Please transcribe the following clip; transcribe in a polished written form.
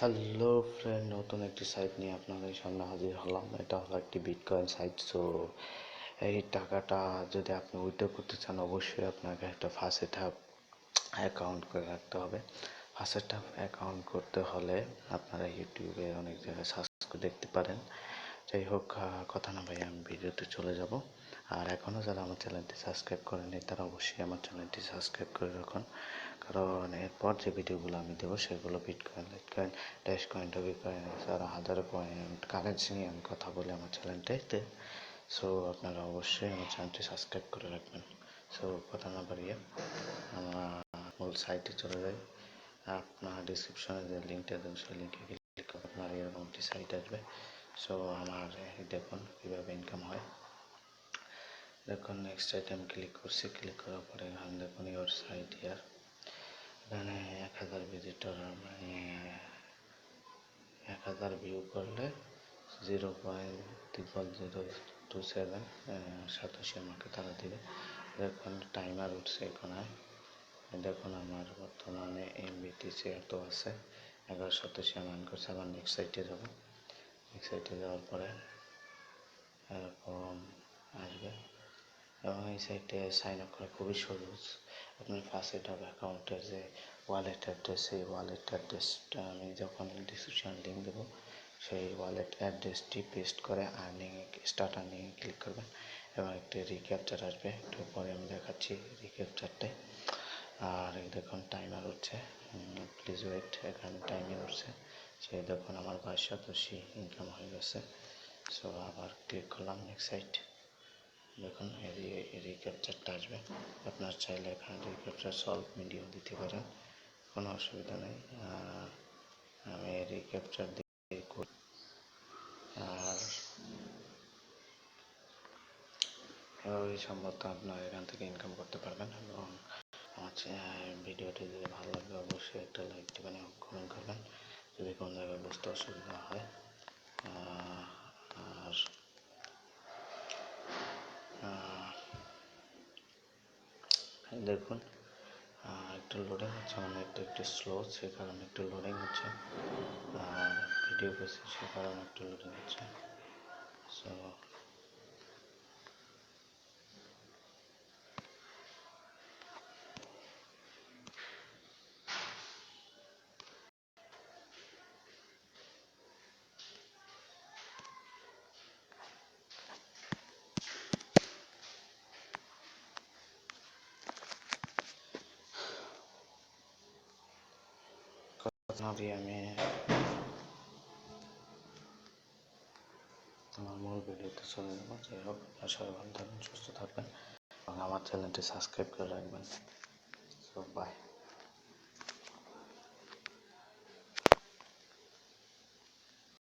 Hello friend, নতুন একটি site নিয়ে আপনাদের সামনে হাজির হলাম। এটা হলো একটি বিটকয়েন সাইট। সো এই টাকাটা যদি আপনি উইথড্র করতে চান, অবশ্যই আপনাকে একটা ফার্স্ট অ্যাকাউন্ট করে রাখতে হবে। ফার্স্ট অ্যাকাউন্ট করতে হলে আপনারা ইউটিউবে অনেক জায়গায় সার্চ করে দেখতে পারেন। যাই হোক, কথা না ভাই, আমি ভিডিওতে চলে যাব। আর এখনও যারা আমার চ্যানেলটি সাবস্ক্রাইব করেনি তারা অবশ্যই আমার চ্যানেলটি সাবস্ক্রাইব করে রাখুন, কারণ এরপর যে ভিডিওগুলো আমি দেবো সেগুলো বিটকয়েন, লিটকয়েন, ড্যাশ কয়েন, ডবি কয়েন, আর হাজার কয়েন কারেন্সি নিয়ে আমি কথা বলি আমার চ্যানেলটাতে। সো আপনারা অবশ্যই আমার চ্যানেলটি সাবস্ক্রাইব করে রাখবেন। সো কথা না বাড়িয়ে আমরা মূল সাইটে চলে যাই। আপনার ডিসক্রিপশনে যে লিঙ্কটা দেবেন সেই লিঙ্কে ক্লিক করে আপনার এরকম একটি সাইট আসবে। সো আমার দেখুন কীভাবে ইনকাম হয়। দেখুন, নেক্সট সাইটে আমি ক্লিক করছি। ক্লিক করার পরে এখানে দেখুন ইওর সাইট ইয়ার, এখানে 1000 ভিজিটর, মানে 1000 ভিউ করলে 0.0027 সাতোশি আমাকে তারা দিবে। দেখুন টাইমার উঠছে এখানে। দেখুন আমার বর্তমানে এমবিটিসি এত আছে, 1187 আমি আর্ন করছি। আবার নেক্সট সাইটে যাব। নেক্সট সাইটে যাওয়ার পরে এরকম আসবে এবং এই সাইটে সাইন আপ করা খুবই সহজ। আপনার ফার্স্ট অ্যাকাউন্টের যে ওয়ালেট অ্যাড্রেস, সেই ওয়ালেট অ্যাড্রেসটা আমি যখন ডিসক্রিপশন লিঙ্ক দেবো, সেই ওয়ালেট অ্যাড্রেসটি পেস্ট করে স্টার্ট আর্নিংয়ে ক্লিক করবেন এবং একটি রিক্যাপচার আসবে। একটু পরে আমি দেখাচ্ছি রিক্যাপচারটাই। আর এই দেখুন টাইমার উঠছে, প্লিজ ওয়েট। এখানে টাইমার উঠছে, সেই দেখুন আমার 2287 ইনকাম হয়ে গেছে। সো আবার ক্লিক করলাম নেক্সট সাইট। দেখুন এই রিক্যাপচারটা আসবে। আপনার চাইলে এখানে রিক্যাপচার সলভ ভিডিও দিতে পারেন, কোনো অসুবিধা নেই। আমি রিক্যাপচার দিয়ে করি। আর এভাবে সম্ভবত আপনার এখান থেকে ইনকাম করতে পারবেন। এবং আমার ভিডিওটি যদি ভালো লাগে অবশ্যই একটা লাইক দেবেন এবং কমেন্ট করবেন যদি কোনো জায়গায় বুঝতে অসুবিধা হয়। আর দেখুন একটু লোডিং হচ্ছে, মানে একটু স্লো, সে কারণে একটু লোডিং হচ্ছে। আর ভিডিও করছি সে কারণে একটু লোডিং হচ্ছে। সো আমি আমার মূল ভিডিওতে চলে যাবো। যাই হোক, আপনারা সবাই ভালো থাকবেন, সুস্থ থাকবেন এবং আমার চ্যানেলটি সাবস্ক্রাইব করে রাখবেন। So by.